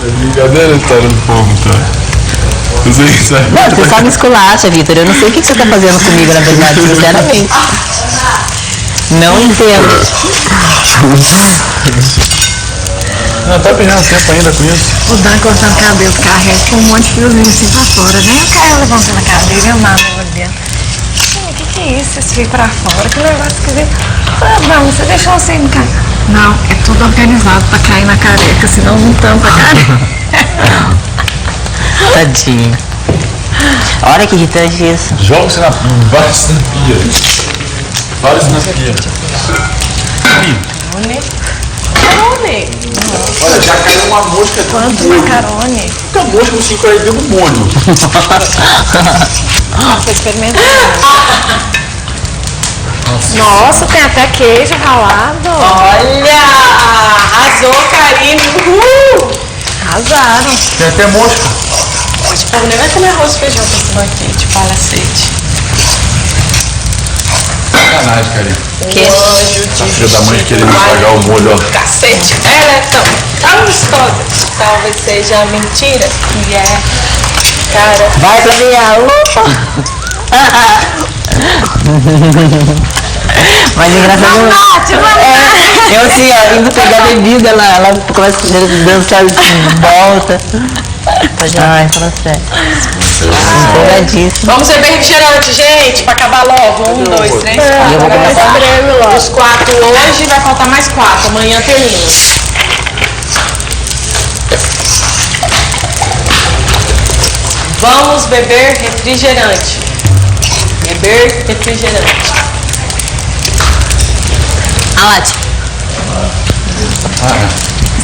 Brincadeira a história do povo, tá? Não, você só me esculacha, Vitor. Eu não sei o que você tá fazendo comigo, na verdade, sinceramente. Não entendo. Não, tá perdendo tempo ainda com isso. O Dan cortando cabelo do carro com um monte de fiozinho assim pra fora, né? O cara levantando a cadeira e eu nada por dentro. O que é isso? Esse fio pra fora? Que negócio esquisito. Não, você deixou assim no carro. Não, é tudo organizado pra cair na careca, senão não tampa a careca. Tadinho. Olha que irritante isso. Joga-se na vários na pia. Vários na pia. Macarone. Olha, já caiu uma mosca dentro Quanto do molho. macarone? Muita mosca no 5 aí dentro do molho. Nossa, experimentando. Nossa, tem até queijo ralado. Olha! Arrasou, Karine! Arrasaram. Tem até mosca. Hoje o povo nem vai comer arroz e feijão com esse banquete, palacete. Sacanagem, Karine. Que anjo de Filha da mãe querendo estragar o molho, ó. cacete. Ela é tão gostosa. Talvez seja mentira. E é. Cara. Vai pra minha. Mas engraçado. Eu assim, ó, indo pegar bebida, ela começa a dançar de volta. Ai, fala sério. Empolgadíssimo. Vamos beber refrigerante, gente, pra acabar logo. 1, 2, 3, 4. Eu vou começar. Os 4 hoje, vai faltar mais 4. Amanhã termina. Vamos beber refrigerante. Beber refrigerante. Alate.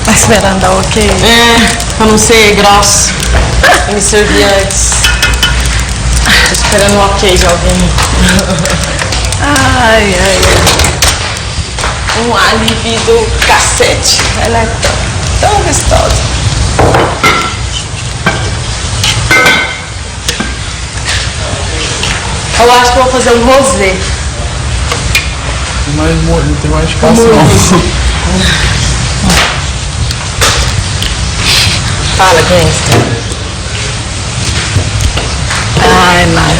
Tá esperando dar ok? Pra não ser grosso. E me servir antes. Tô esperando um ok de alguém. Ai, ai, ai. Um alívio do cacete. Ela é tão gostosa. Eu acho que eu vou fazer um rosé. Tem mais molho, não tem mais espaço não. Fala, gangster. Ai, mas.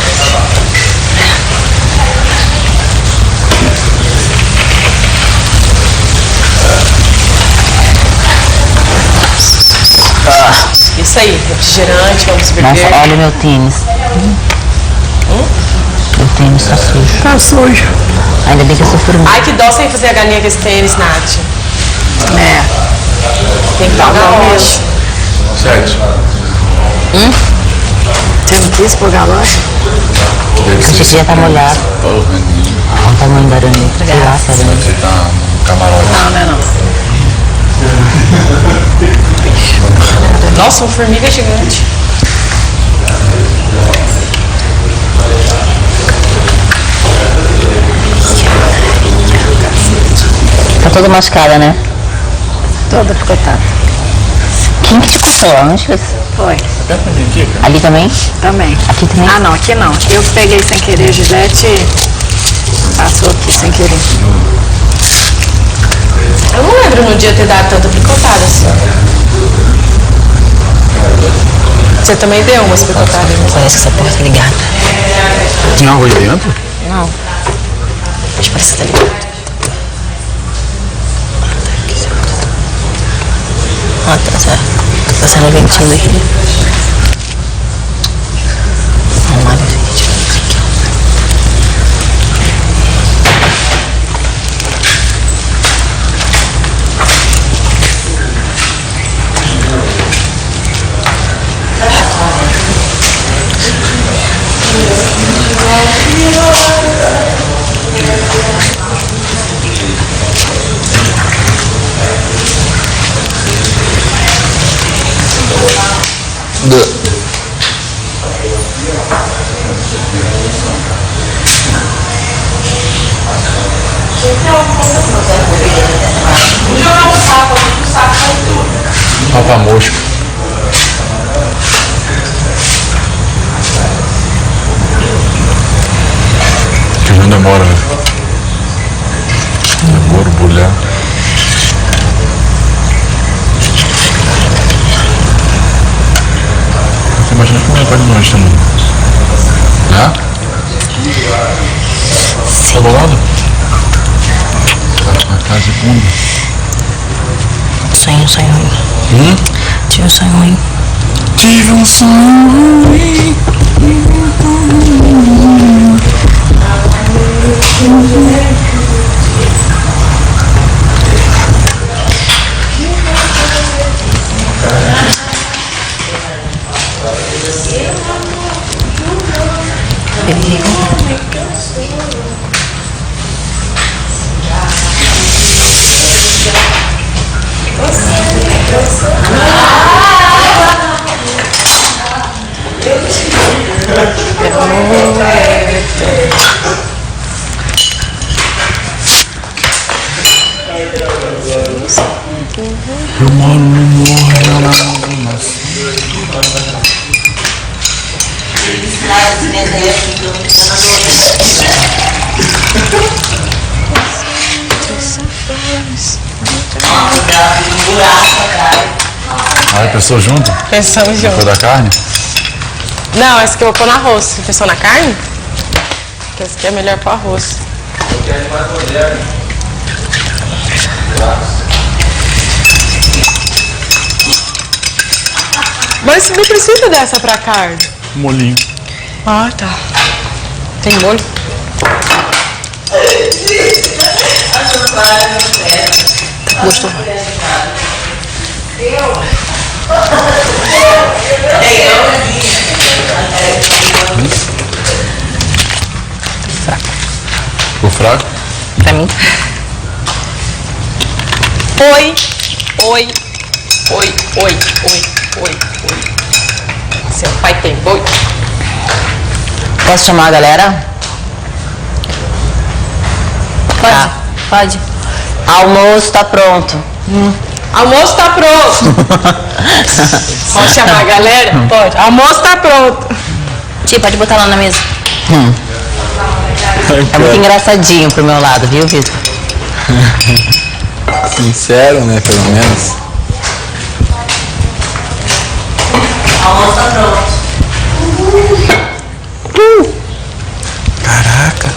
Isso aí, refrigerante, vamos beber. Nossa, olha meu tênis. Meu tênis tá sujo. Tá sujo. Ainda bem que eu sou formiga. Ai, que dó sem fazer a galinha com esse tênis, Nath. É. Tem que pagar roxo. 7. Você não quis pôr galocha? O xixi já tá molhado. Olha o tamanho da aranha. Sei lá, se é aranha. Você tá no camarote. Não, não é não. Nossa, uma formiga gigante. Tá toda machucada, né? Toda picotada. Quem que te cortou? Onde foi? Foi. Até pra mim aqui, cara. Ali também? Também. Aqui também? Ah, não, aqui não. Eu peguei sem querer a Gillette e passou aqui sem querer. Eu não lembro no dia ter dado tanta picotada assim. Você também deu umas picotadas, né? Parece que essa porta tá ligada. Tem algo aí dentro? Não. Acho que parece que tá ligado. Ah, tá saindo ventinho daqui. Armário, gente. Papa mosca. Que não demora, né? Borbulhar. carne também. Né? Tá bolado? A casa é fundo. Sonho ruim. Tive um sonho ruim. Tive um sonho ruim. Eu moro no morro, ela não nasce. Aí, pensou junto? Pensamos Foi junto. da carne? Não, essa que eu vou pôr no arroz. Você pensou na carne? Porque essa aqui é melhor pro arroz. Mas não precisa dessa pra carne. Molinho. Ah, tá. Tem molho? Gostou? Ficou fraco? Pra mim. Oi. Oi. Oi, oi, oi, oi, oi. Seu pai tem boi? Posso chamar a galera? Pode. Tá. Pode. Almoço tá pronto. Almoço tá pronto. Pode chamar a galera? Pode. Almoço tá pronto. Tia, pode botar lá na mesa. É muito engraçadinho pro meu lado, viu, Vitor? Sincero, né? Pelo menos. Almoço tá pronto. Caraca.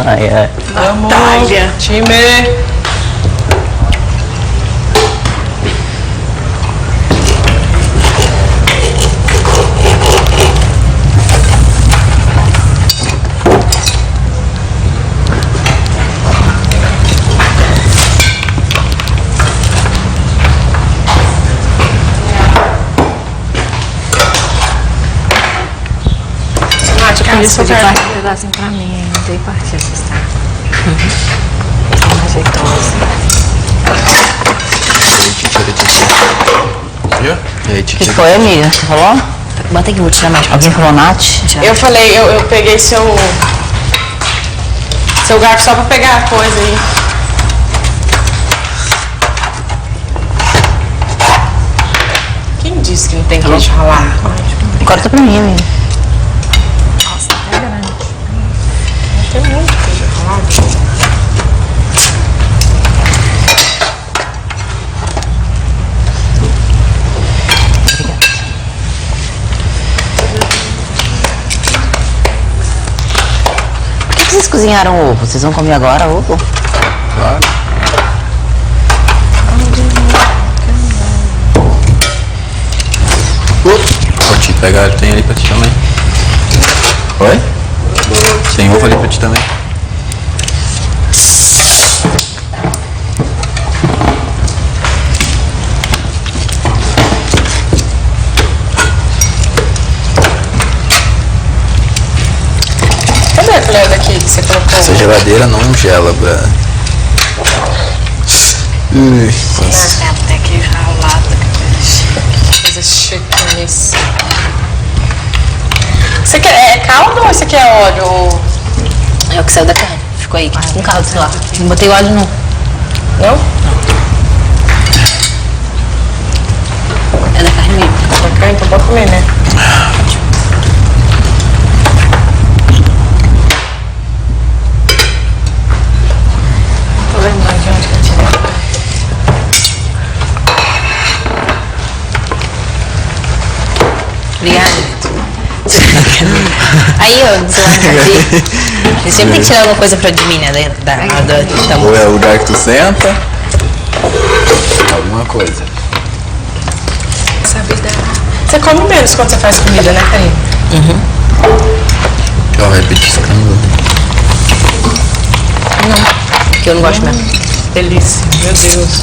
Ai, ai. Vamos, time. Isso eu quero. Pedacinho pra mim, não tem partidas, tá? Uma jeitosa. E aí, O que foi, amiga? Você falou? Bota aqui, vou tirar mais. Alguém falou Nath? Eu falei, eu peguei seu garfo só pra pegar a coisa aí. Quem disse que não tem queijo ralado? Corta pra mim, amiga. Tem muito queijo ralado. Por que vocês cozinharam ovo? Vocês vão comer agora ovo? Claro. Pode te pegar, tem ali pra ti também. Oi? Tem ovo ali pra ti também. Cadê a colher daqui que você colocou? Essa geladeira não gela, Bra. Tem queijo ralado. Coisa chiqueníssima. Você quer, é caldo ou esse aqui é óleo? É o que saiu da carne. Ficou aí, com caldo, sei lá. Não botei óleo, não. Não? É da carne mesmo. Ok, então pode comer, né? Tô lembrando de onde que Aí, ó, aqui. Eu sempre tem que tirar alguma coisa pra de mim, né? Ou é o lugar que tu senta. Alguma coisa. Você come menos quando você faz comida, né, Karine? Ó, vai petiscando. Que eu não gosto mesmo. Delícia, meu Deus.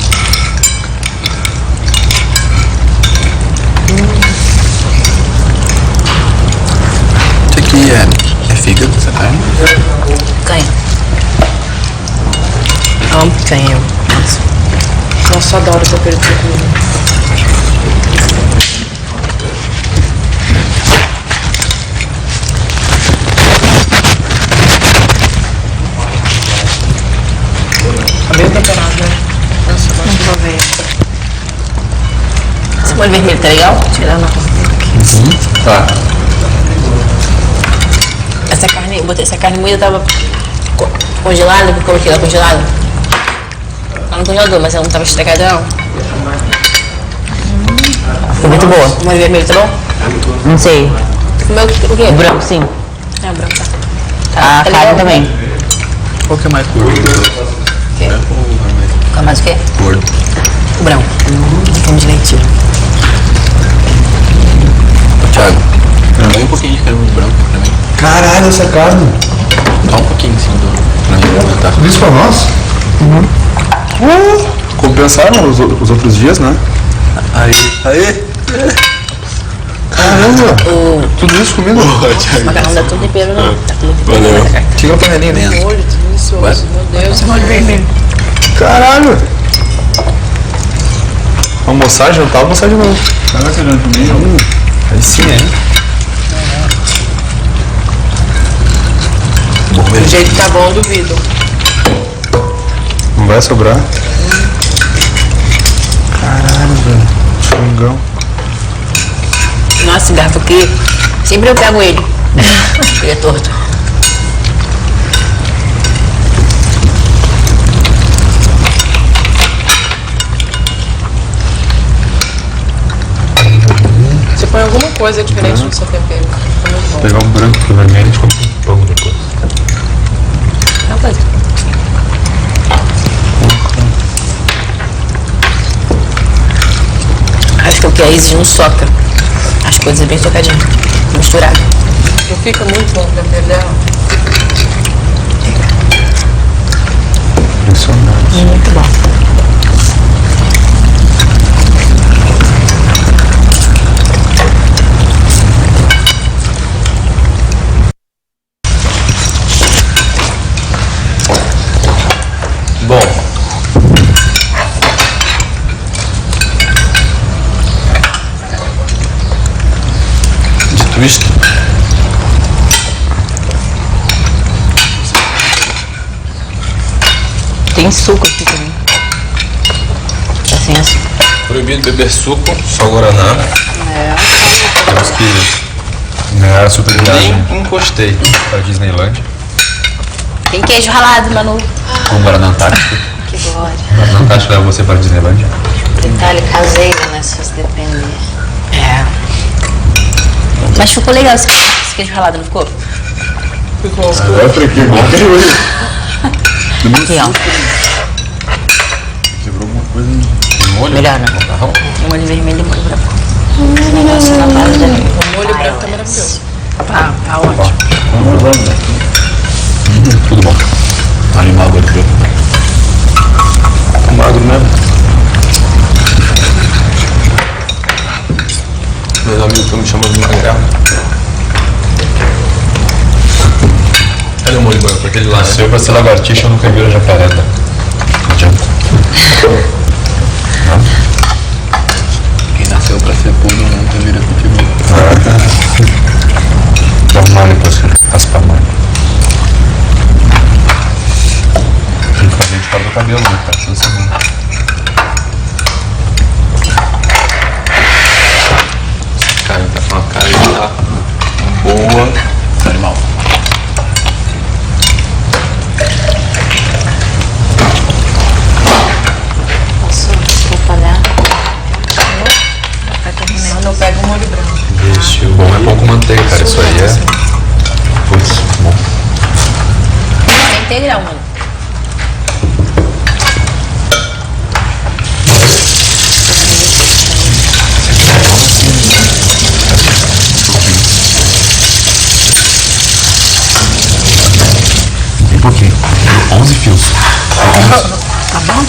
Isso aqui é fígado, essa carne? Canha. Amo canha. Nossa, eu adoro tempero de comida. Tá bem temperado, né? Nossa, eu vou ver. Esse molho vermelho tá legal? Tirar na Tá. Essa carne, eu botei essa carne moída, tava congelada, porque eu coloquei ela congelada. Tá no congelador, mas ela não tava estragada não. Foi muito boa. O molho vermelho tá bom? Não sei. Comeu o quê? O branco, sim. É, o branco tá. A carne também. Qual que é mais gordo? Qual mais o quê? Gordo. O branco. Vamos direitinho. Thiago, põe um pouquinho de creme branco pra mim. Caralho, essa carne. Dá um pouquinho assim pra mim comentar. Tudo isso pra nós? Compensaram os outros dias, né? Aí. Caramba! Tudo isso comigo? O macarrão dá tudo tempero, não. Tá tudo tempero. Valeu. Tira a panelinha dentro. Molho delicioso, meu Deus. Molho vermelho. Caralho! Almoçar, jantar, almoçar de novo. Caraca, já comi. Aí sim, hein? Bom Do mesmo. jeito que tá bom, eu duvido. Não vai sobrar. Caralho, velho. Frangão. Nossa, esse garfo aqui, sempre eu pego ele. Ele é torto. Você põe alguma coisa diferente no seu tempero. Fica muito bom. Vou pegar um branco pro vermelho e a gente come com pão depois. Não coisa. Acho que o que a Isis não soca. As coisas bem socadinhas. Misturado. Não fica muito bom o tempero dela. Impressionante. Muito bom. Bom. Dito isto, Tem suco aqui também. Assim, assim. proibido beber suco, só guaraná. Temos que ganhar a super viagem Nem encostei. para Disneylandia. Tem queijo ralado, Manu. Com Guaraná Antártico. Que glória. Guaraná Antártico leva você para Disneylandia. Detalhe caseiro, né? Se você depender. É. Mas ficou legal esse queijo ralado, não ficou? Ficou Agora foi aqui, Aqui, ó. Quebrou alguma coisa no molho? Melhor, né? Macarrão? Molho vermelho e molho branco. Negócio na base da O molho branco tá maravilhoso. Tá ótimo. Tudo bom. Animal gordura. Magro mesmo. Meus amigos estão me chamando de magrelo. Cadê o molho branco? Pra aquele lá, né? Se eu fosse lagartixa, eu nunca vi a jacareta. Não adianta. Quem nasceu pra ser puro nunca vira pitbull. Dá um molho pra você. Raspar molho. Tem que fazer de cabo do cabelo, né, cara? Toda semana. Esse cara tá com uma cara de tá boa. Animal. integral, mano. Um pouquinho. 11 fios. Tá bom?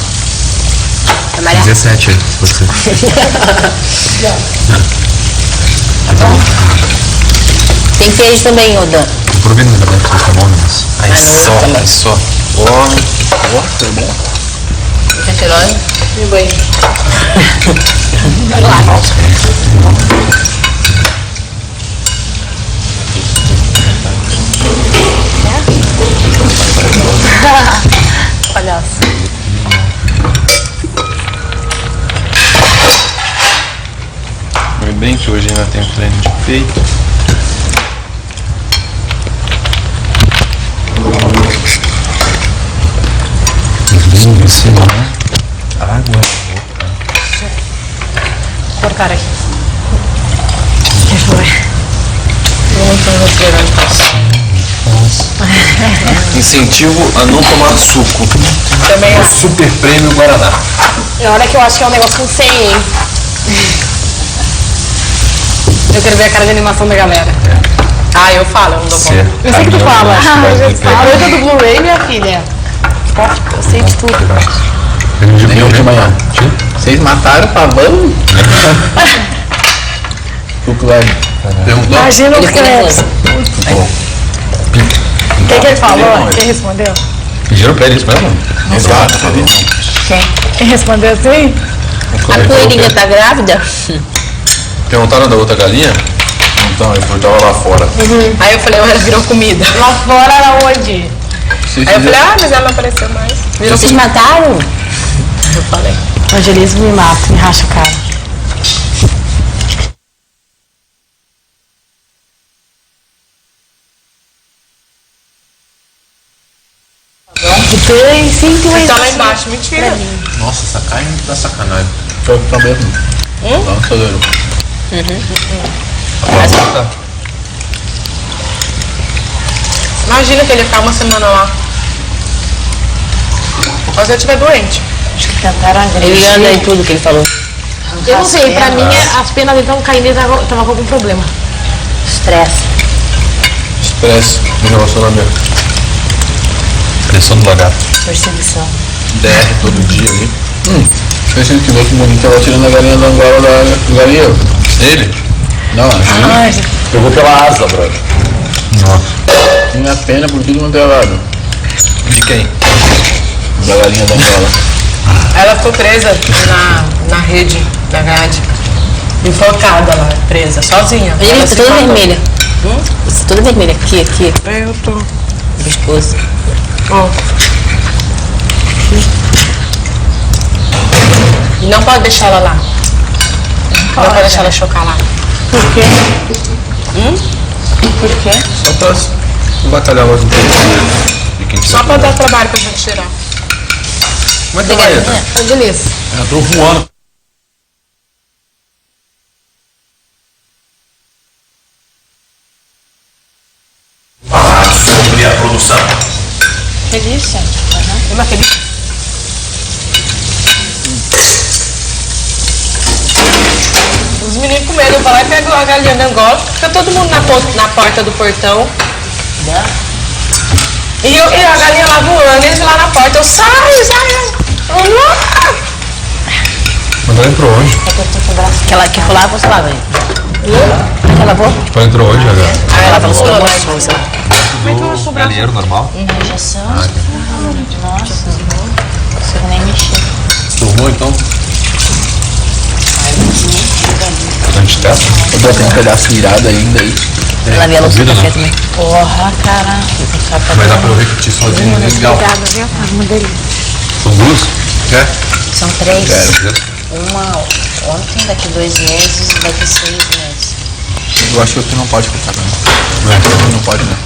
17 aí, você. Tem queijo também, Odan. Tô provando ainda bem que você tá bom, mas... Aí só. Ó, tá bom. Tá cheirosa? E bem. Palhaço. Ainda bem que hoje ainda tem treino de peito. Lindo assim, né? Água. Cortar aqui. Deixa eu ver. Incentivo a não tomar suco. Também é. Super Prêmio Guaraná. Olha que eu acho que é um negócio com 100, hein? Eu quero ver a cara de animação da galera. Ah, eu falo, eu não dou conta. Eu sei que tu fala. A noite do Blu-ray, minha filha. Eu sei de tudo. Nem hoje de manhã. Vocês mataram o pavão? O Cláudio perguntou? Imagina o Ele que ficou é. nervoso. O que ele falou? Quem respondeu? Pediram pra eles mesmo? Exato. Quem respondeu assim? A coelhinha tá grávida? Perguntaram da outra galinha? Então, ele tava lá fora. Aí eu falei, ela virou comida. Lá fora era onde? Aí eu falei, mas ela não apareceu mais. Virou Vocês mataram? Eu falei. O Angelismo me mata, me racha a cara. Tem, sim, tem Tá lá mais. embaixo, mentira. Nossa, essa carne tá sacanagem. Foi pra mesmo. Nossa, Leiro. Imagina que ele ficar uma semana lá. Mas se eu estiver doente. Ele anda em tudo que ele falou. Eu não sei, pra mim as penas dele estavam caindo e tava com algum problema. Estresse. Estresse no relacionamento. Pressão do lagarto. Perseguição. DR todo dia ali. Esqueci que viu que bonito tava tirando a galinha da angola da galinha. Ele? Não, acho que pegou pela asa, brother. Nossa. Tinha pena por tudo quanto é lado. De quem? Da galinha da angola. Ela ficou presa na rede da grade. Enfocada lá, presa, sozinha. Ele Ela tá se toda matou. vermelha. Você tá toda vermelha. Aqui. Eu tô. Pescoço. Ó. Não pode deixar ela lá. Não pode deixar ela chocar lá. Por quê? Por quê? Só pra batalhar mais um pouco de quem Só pra dar trabalho pra gente tirar. Como é que ela entra? Angelis. Entrou voando. Sobre a produção. Feliz? Uma feliz. Os meninos com medo, eu vou lá e pego a galinha da Angola, fica todo mundo na porta do portão. E a galinha lá voando, eles lá na porta, eu saio. Mas ela entrou hoje. Aquela que foi lá, você lá, velho. Aquela boa? Tipo, ela entrou hoje, já. Ela tava pulou lá. Do galinheiro normal. Injeção. Nossa, não consigo nem mexer. Turmou então? Antitesta. Eu botei um pedaço virado ainda aí. Ela via a luz do Vida, café né? também. Porra, cara. Mas dá pra eu repetir sozinho, legal. Obrigada, viu? Uma delícia. São duas? Quer? São 3. Quero. Uma ontem, daqui 2 meses, daqui 6 meses. Eu acho que aqui não pode cortar, né? Não pode, né?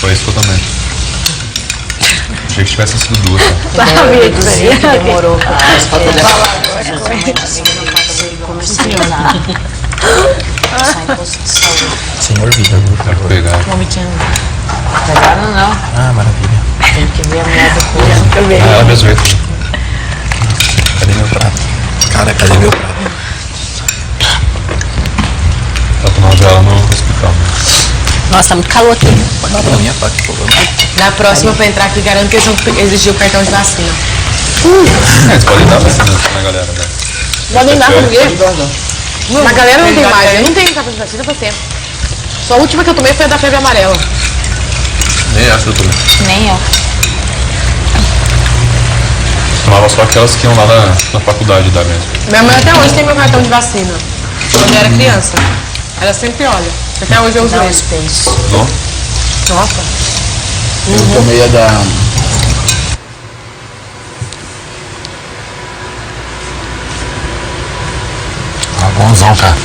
Foi isso que eu também. Achei que tivessem sido duas. Tá? Sabia disso aí. Demorou pra comercializar. Só em posto de saúde. Senhor vida, vou pegar. Vomitando. Pegaram não. Ah, maravilha. Tem que ver a mulher do curso. Ah, ela mesmo veio. Cadê meu prato? Cara, cadê meu prato? Tá tomando ela no hospital. Nossa, tá muito calor aqui. Pode dar pra minha faca, por favor. Na próxima, pra entrar aqui, garanto que eles vão exigir o cartão de vacina. Eles podem dar vacina na galera, né? Podem dar pra ninguém? Não. Na galera não tem mais. Eu não tenho cartão de vacina faz tempo. Só a última que eu tomei foi a da febre amarela. Nem essa eu tomei. Nem eu. Tomava só aquelas que iam lá na faculdade da mesmo. Minha mãe até hoje tem meu cartão de vacina. Quando eu era criança. Ela sempre olha. Até hoje eu uso Dá ele. uns peixes. Não? Nossa. Eu tomei a da... Ah, bonzão, cara.